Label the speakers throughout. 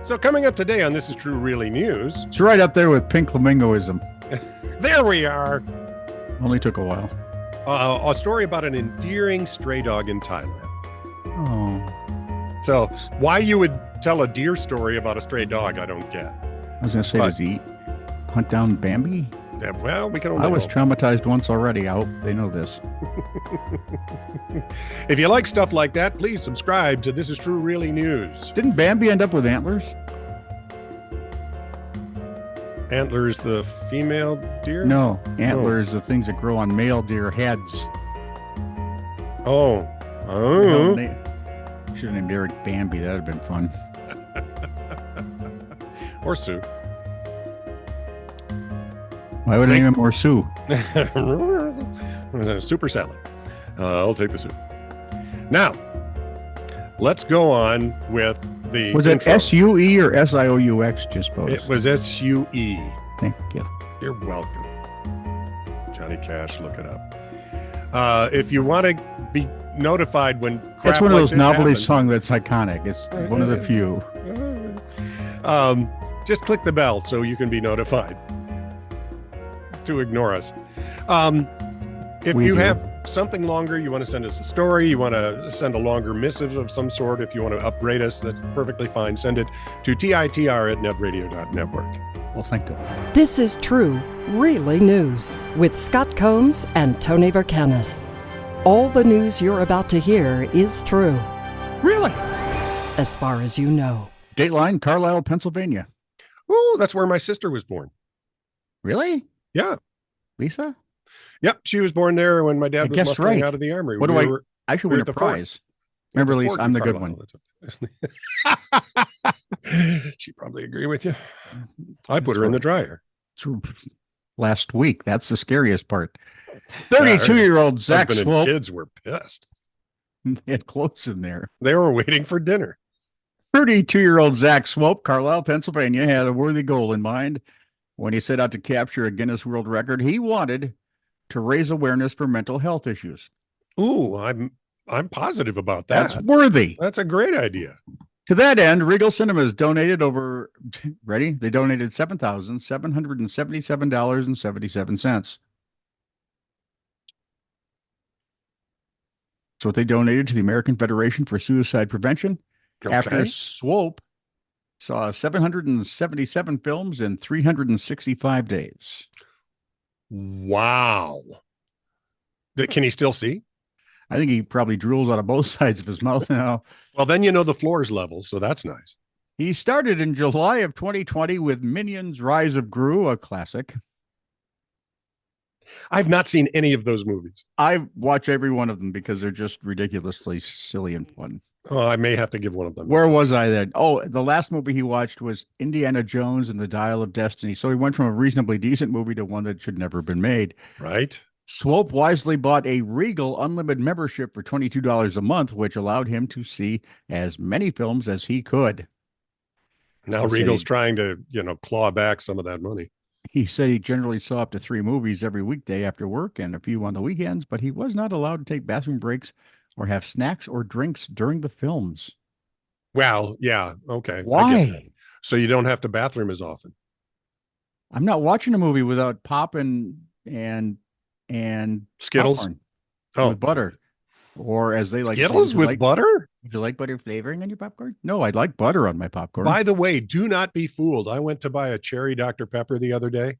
Speaker 1: So coming up today on This Is True Really News.
Speaker 2: It's right up there with pink flamingoism.
Speaker 1: There we are.
Speaker 2: Only took a while.
Speaker 1: A story about an endearing stray dog in Thailand.
Speaker 2: Oh.
Speaker 1: So why you would tell a deer story about a stray dog, I don't get.
Speaker 2: I was going to say, does he hunt down Bambi?
Speaker 1: Yeah, well, we can only
Speaker 2: I was
Speaker 1: hope.
Speaker 2: traumatized once already. I hope they know this.
Speaker 1: If you like stuff like that, please subscribe to This Is True Really News.
Speaker 2: Didn't Bambi end up with antlers?
Speaker 1: Antlers, the female deer?
Speaker 2: No, antlers, the things that grow on male deer heads.
Speaker 1: Oh.
Speaker 2: Should have named Eric Bambi. That would have been fun.
Speaker 1: Or Sue.
Speaker 2: Why would I name him or Sue?
Speaker 1: Super salad. I'll take the soup. Now, let's go on with the
Speaker 2: Was
Speaker 1: intro.
Speaker 2: it S-U-E or S-I-O-U-X, just suppose?
Speaker 1: It was S-U-E.
Speaker 2: Thank you.
Speaker 1: You're welcome. Johnny Cash, look it up. If you want to be notified when crap
Speaker 2: That's one of
Speaker 1: like
Speaker 2: those
Speaker 1: this
Speaker 2: novelty
Speaker 1: happens,
Speaker 2: songs that's iconic. It's one of the few.
Speaker 1: just click the bell so you can be notified to ignore us. If
Speaker 2: We
Speaker 1: you
Speaker 2: do.
Speaker 1: have something longer, you want to send us a story, you want to send a longer missive of some sort, if you want to upgrade us, that's perfectly fine. Send it to titr@netradio.network.
Speaker 2: Well, thank you.
Speaker 3: This is True, Really News with Scott Combs and Tony Vercanis. All the news you're about to hear is true,
Speaker 2: Really?
Speaker 3: as far as you know.
Speaker 2: Dateline, Carlisle, Pennsylvania.
Speaker 1: Oh, that's where my sister was born.
Speaker 2: Really?
Speaker 1: Yeah.
Speaker 2: Lisa?
Speaker 1: Yep. She was born there when my dad was
Speaker 2: guessed
Speaker 1: mustering
Speaker 2: right.
Speaker 1: out of the armory.
Speaker 2: What
Speaker 1: We
Speaker 2: do I-
Speaker 1: were-
Speaker 2: I should
Speaker 1: We're
Speaker 2: win
Speaker 1: at
Speaker 2: a
Speaker 1: the fort.
Speaker 2: prize. Remember,
Speaker 1: the
Speaker 2: Lisa,
Speaker 1: fort
Speaker 2: I'm
Speaker 1: in
Speaker 2: the good
Speaker 1: Carlisle.
Speaker 2: one.
Speaker 1: She probably agree with you. I put her in the dryer.
Speaker 2: Last week. That's the scariest part. 32-year-old Zach
Speaker 1: Husband and
Speaker 2: Swope
Speaker 1: kids were pissed.
Speaker 2: had clothes in there.
Speaker 1: They were waiting for dinner.
Speaker 2: 32-year-old Zach Swope, Carlisle, Pennsylvania, had a worthy goal in mind when he set out to capture a Guinness World Record. He wanted to raise awareness for mental health issues.
Speaker 1: Ooh, I'm positive about that.
Speaker 2: That's worthy.
Speaker 1: That's a great idea.
Speaker 2: To that end, Regal Cinemas donated ready? They donated $7,777.77. So what they donated to the American Federation for Suicide Prevention after Swope saw 777 films in 365 days.
Speaker 1: Wow. Can he still see?
Speaker 2: I think he probably drools out of both sides of his mouth now.
Speaker 1: Well, then you know the floor is level, so that's nice.
Speaker 2: He started in July of 2020 with Minions Rise of Gru, a classic.
Speaker 1: I've not seen any of those movies.
Speaker 2: I watch every one of them because they're just ridiculously silly and fun.
Speaker 1: Oh, I may have to give one of them.
Speaker 2: Where was I then? Oh, the last movie he watched was Indiana Jones and the Dial of Destiny. So he went from a reasonably decent movie to one that should never have been made.
Speaker 1: Right?
Speaker 2: Swope wisely bought a Regal Unlimited membership for $22 a month, which allowed him to see as many films as he could.
Speaker 1: Now Regal's trying to, claw back some of that money.
Speaker 2: He said he generally saw up to 3 movies every weekday after work and a few on the weekends, but he was not allowed to take bathroom breaks or have snacks or drinks during the films.
Speaker 1: Well, yeah. Okay.
Speaker 2: Why?
Speaker 1: So you don't have to bathroom as often.
Speaker 2: I'm not watching a movie without pop and
Speaker 1: Skittles?
Speaker 2: popcorn
Speaker 1: Oh,
Speaker 2: with butter. Or as they like,
Speaker 1: Skittles with butter?
Speaker 2: Would you like butter flavoring on your popcorn? No, I'd like butter on my popcorn.
Speaker 1: By the way, do not be fooled. I went to buy a cherry Dr. Pepper the other day.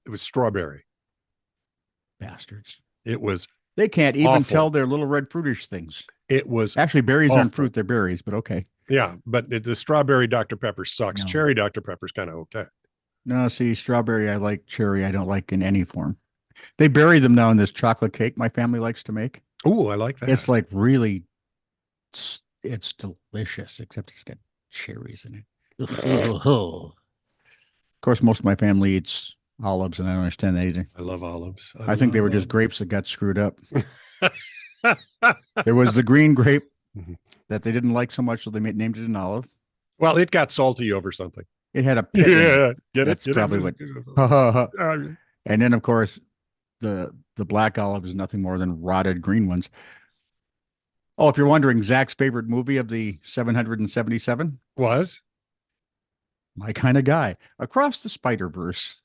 Speaker 1: It was strawberry.
Speaker 2: Bastards.
Speaker 1: It was
Speaker 2: They can't even
Speaker 1: awful.
Speaker 2: tell their little red fruitish things.
Speaker 1: It was
Speaker 2: Actually, berries aren't
Speaker 1: awful.
Speaker 2: fruit, they're berries, but okay.
Speaker 1: Yeah, but the strawberry Dr. Pepper sucks.
Speaker 2: No.
Speaker 1: Cherry Dr. Pepper's kind of okay.
Speaker 2: No, see, strawberry I like, cherry I don't like in any form. They bury them now in this chocolate cake my family likes to make.
Speaker 1: Oh, I like that.
Speaker 2: It's like really, it's delicious, except it's got cherries in it. Of course, most of my family eats olives, and I don't understand that either.
Speaker 1: I love olives.
Speaker 2: I think they were just grapes that got screwed up. There was the green grape
Speaker 1: Mhm.
Speaker 2: that they didn't like so much, so they named it an olive.
Speaker 1: Well, it got salty over something.
Speaker 2: It had a pit in it.
Speaker 1: Yeah, get
Speaker 2: That's
Speaker 1: it?
Speaker 2: probably
Speaker 1: what.
Speaker 2: And then, of course, the black olive is nothing more than rotted green ones. Oh, if you're wondering, Zach's favorite movie of the 777,
Speaker 1: Was?
Speaker 2: My kind of guy. Across the Spider-Verse.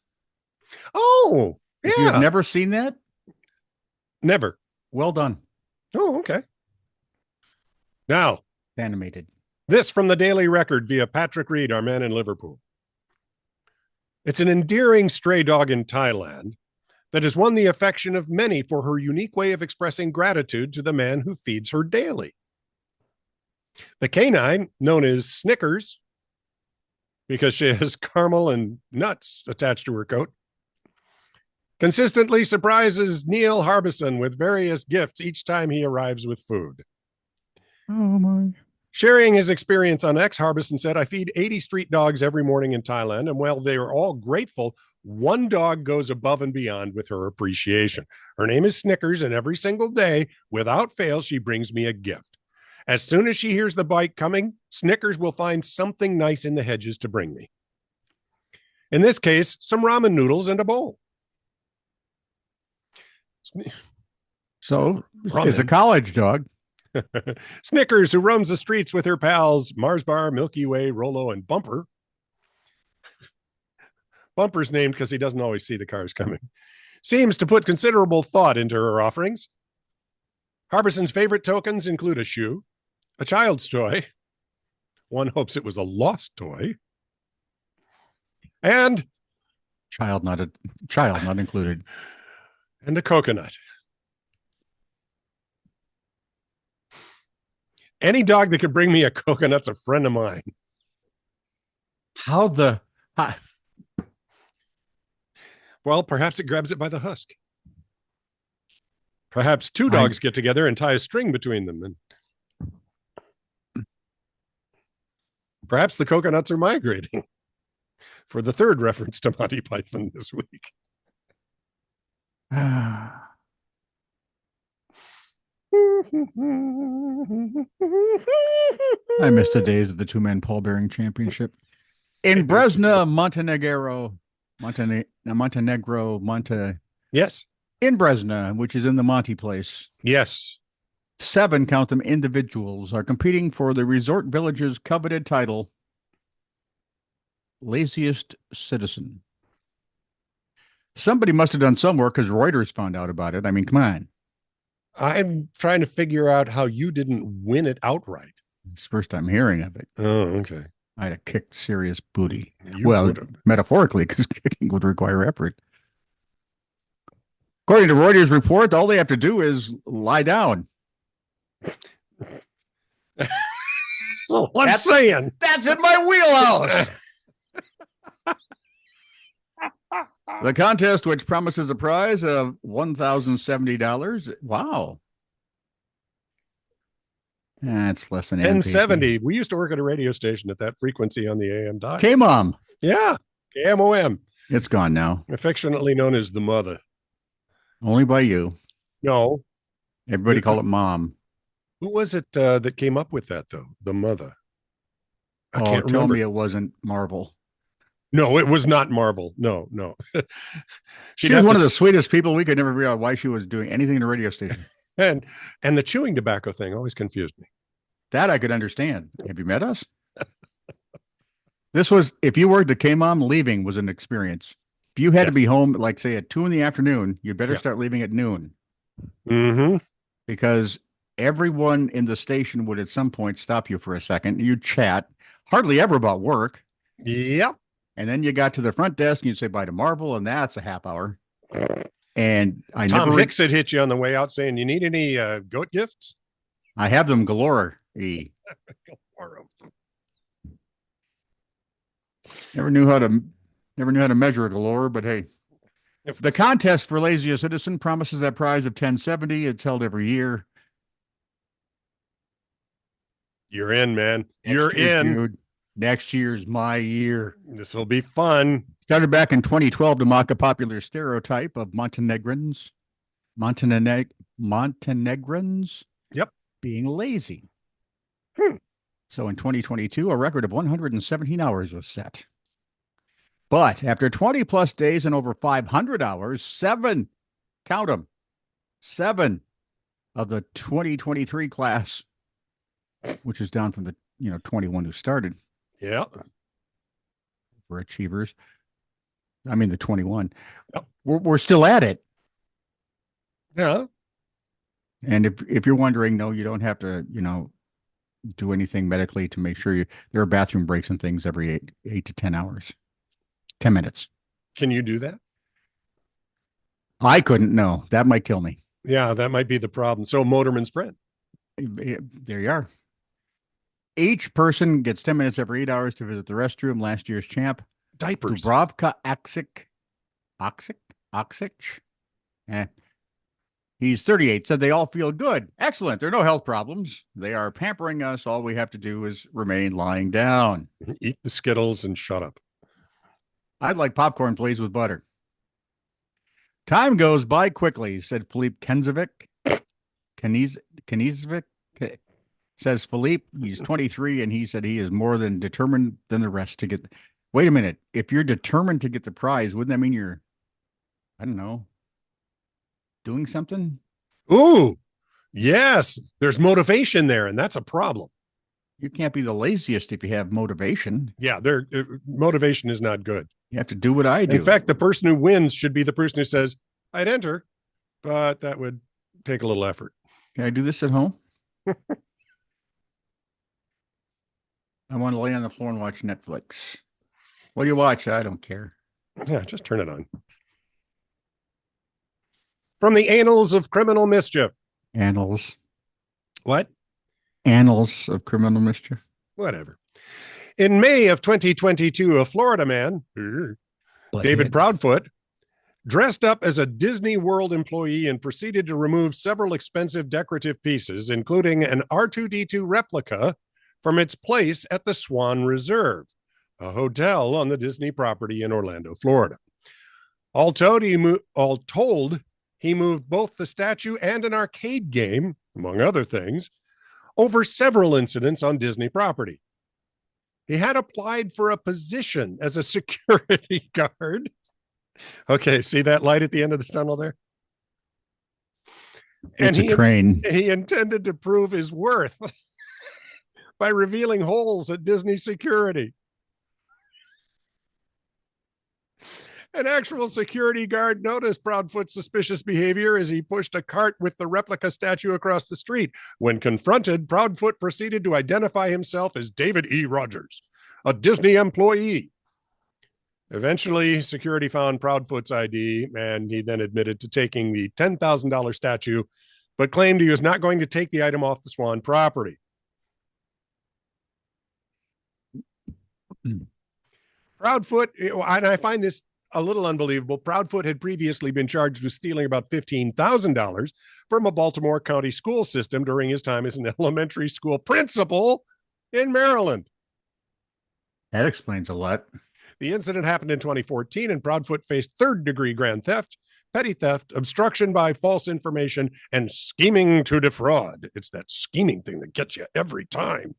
Speaker 1: Oh,
Speaker 2: If you have
Speaker 1: yeah.
Speaker 2: never seen that,
Speaker 1: Never.
Speaker 2: well done.
Speaker 1: Oh, okay. Now,
Speaker 2: Animated.
Speaker 1: this from the Daily Record via Patrick Reed, our man in Liverpool. It's an endearing stray dog in Thailand that has won the affection of many for her unique way of expressing gratitude to the man who feeds her daily. The canine, known as Snickers, because she has caramel and nuts attached to her coat, consistently surprises Neil Harbison with various gifts each time he arrives with food.
Speaker 2: Oh, my.
Speaker 1: Sharing his experience on X, Harbison said, I feed 80 street dogs every morning in Thailand, and while they are all grateful, one dog goes above and beyond with her appreciation. Her name is Snickers, and every single day, without fail, she brings me a gift. As soon as she hears the bite coming, Snickers will find something nice in the hedges to bring me. In this case, some ramen noodles and a bowl.
Speaker 2: So,
Speaker 1: Ramen.
Speaker 2: it's a college dog.
Speaker 1: Snickers, who roams the streets with her pals Mars Bar, Milky Way, Rolo, and Bumper. Bumper's named because he doesn't always see the cars coming. Seems to put considerable thought into her offerings. Harbison's favorite tokens include a shoe, a child's toy. One hopes it was a lost toy. And
Speaker 2: Child not included.
Speaker 1: And a coconut. Any dog that could bring me a coconut's a friend of mine. Well, perhaps it grabs it by the husk. Perhaps two dogs get together and tie a string between them. And perhaps the coconuts are migrating. For the third reference to Monty Python this week.
Speaker 2: I miss the days of the two-man pallbearing championship. In Bresna,
Speaker 1: Yes.
Speaker 2: In Bresna, which is in the Monty place.
Speaker 1: Yes.
Speaker 2: 7, count them, individuals are competing for the resort village's coveted title, Laziest Citizen. Somebody must have done some work because Reuters found out about it. I mean, come on.
Speaker 1: I'm trying to figure out how you didn't win it outright.
Speaker 2: It's the first time hearing of it.
Speaker 1: Oh, okay.
Speaker 2: I'd have kicked serious booty.
Speaker 1: You
Speaker 2: well,
Speaker 1: would've.
Speaker 2: Metaphorically, because kicking would require effort. According to Reuters report, all they have to do is lie down.
Speaker 1: I'm saying.
Speaker 2: That's in my wheelhouse. The contest, which promises a prize of $1,070. Wow. That's less than
Speaker 1: 1070. We used to work at a radio station at that frequency on the AM dial.
Speaker 2: K-Mom.
Speaker 1: Yeah. KMOM.
Speaker 2: It's gone now.
Speaker 1: Affectionately known as the mother.
Speaker 2: Only by you.
Speaker 1: No.
Speaker 2: Everybody call it Mom.
Speaker 1: Who was it that came up with that, though? The mother. I can't
Speaker 2: tell
Speaker 1: remember.
Speaker 2: me it wasn't Marvel.
Speaker 1: No, it was not Marvel. No.
Speaker 2: She was one of the sweetest people. We could never figure out why she was doing anything in a radio station.
Speaker 1: And the chewing tobacco thing always confused me.
Speaker 2: That I could understand. Have you met us? This was, if you worked at K-Mom, leaving was an experience. If you had to be home, like say at 2 p.m, you better start leaving at noon.
Speaker 1: Mm-hmm.
Speaker 2: Because everyone in the station would at some point stop you for a second. You'd chat, hardly ever about work.
Speaker 1: Yep.
Speaker 2: And then you got to the front desk and you'd say bye to Marvel, and that's a half hour. And
Speaker 1: Tom Hicks had hit you on the way out saying, you need any goat gifts?
Speaker 2: I have them galore. Never knew how to measure a galore, but hey. The contest for Laziest Citizen promises that prize of $1070. It's held every year.
Speaker 1: You're in, man. You're in.
Speaker 2: Dude. Next year's my year.
Speaker 1: This will be fun.
Speaker 2: Started back in 2012 to mock a popular stereotype of Montenegrins.
Speaker 1: Yep.
Speaker 2: Being lazy. So in 2022, a record of 117 hours was set. But after 20 plus days and over 500 hours, 7 of the 2023 class, which is down from the 21 who started.
Speaker 1: Yeah.
Speaker 2: for achievers. I mean, the 21.
Speaker 1: Yep.
Speaker 2: We're still at it.
Speaker 1: Yeah.
Speaker 2: And if you're wondering, no, you don't have to, do anything medically to make sure there are bathroom breaks and things every 8 to 10 hours, 10 minutes.
Speaker 1: Can you do that?
Speaker 2: I couldn't. No, that might kill me.
Speaker 1: Yeah, that might be the problem. So Motorman's friend.
Speaker 2: There you are. Each person gets 10 minutes every 8 hours to visit the restroom. Last year's champ,
Speaker 1: Diapers.
Speaker 2: Dubravka Oksich. He's 38. Said they all feel good. Excellent. There are no health problems. They are pampering us. All we have to do is remain lying down.
Speaker 1: Eat the Skittles and shut up.
Speaker 2: I'd like popcorn, please, with butter. Time goes by quickly, said Philippe Kenzevic. Kenzevic says Philippe, he's 23, and he said he is more than determined than the rest to get. Wait a minute. If you're determined to get the prize, wouldn't that mean you're, I don't know, doing something?
Speaker 1: Ooh, yes. There's motivation there, and that's a problem.
Speaker 2: You can't be the laziest if you have motivation.
Speaker 1: Yeah, motivation is not good.
Speaker 2: You have to do what I do.
Speaker 1: In fact, the person who wins should be the person who says, I'd enter, but that would take a little effort.
Speaker 2: Can I do this at home? I want to lay on the floor and watch Netflix. What do you watch? I don't care.
Speaker 1: Yeah, just turn it on. From the Annals of Criminal Mischief.
Speaker 2: Annals.
Speaker 1: What?
Speaker 2: Annals of Criminal Mischief.
Speaker 1: Whatever. In May of 2022, a Florida man, David Proudfoot, dressed up as a Disney World employee and proceeded to remove several expensive decorative pieces, including an R2-D2 replica from its place at the Swan Reserve, a hotel on the Disney property in Orlando, Florida. All told, he moved both the statue and an arcade game, among other things, over several incidents on Disney property. He had applied for a position as a security guard. Okay, see that light at the end of the tunnel there?
Speaker 2: It's a train.
Speaker 1: He intended to prove his worth by revealing holes at Disney security. An actual security guard noticed Proudfoot's suspicious behavior as he pushed a cart with the replica statue across the street. When confronted, Proudfoot proceeded to identify himself as David E. Rogers, a Disney employee. Eventually, security found Proudfoot's ID, and he then admitted to taking the $10,000 statue, but claimed he was not going to take the item off the Swan property. Proudfoot, and I find this a little unbelievable, Proudfoot had previously been charged with stealing about $15,000 from a Baltimore County school system during his time as an elementary school principal in Maryland.
Speaker 2: That explains a lot.
Speaker 1: The incident happened in 2014, and Proudfoot faced third-degree grand theft, petty theft, obstruction by false information, and scheming to defraud. It's that scheming thing that gets you every time.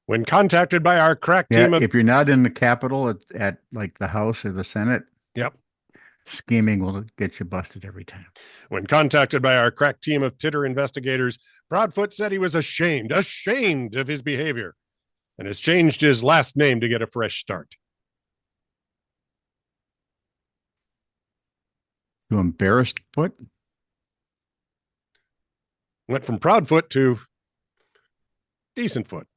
Speaker 1: When contacted by our crack team
Speaker 2: if you're not in the Capitol at like the House or the Senate,
Speaker 1: yep,
Speaker 2: scheming will get you busted every time.
Speaker 1: When contacted by our crack team of titter investigators, Proudfoot said he was ashamed of his behavior, and has changed his last name to get a fresh start.
Speaker 2: You embarrassed foot?
Speaker 1: Went from Proudfoot to decent foot.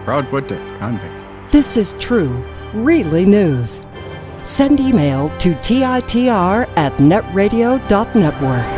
Speaker 2: Proudfoot to convict.
Speaker 3: This is true, really news. Send email to TITR@netradio.network.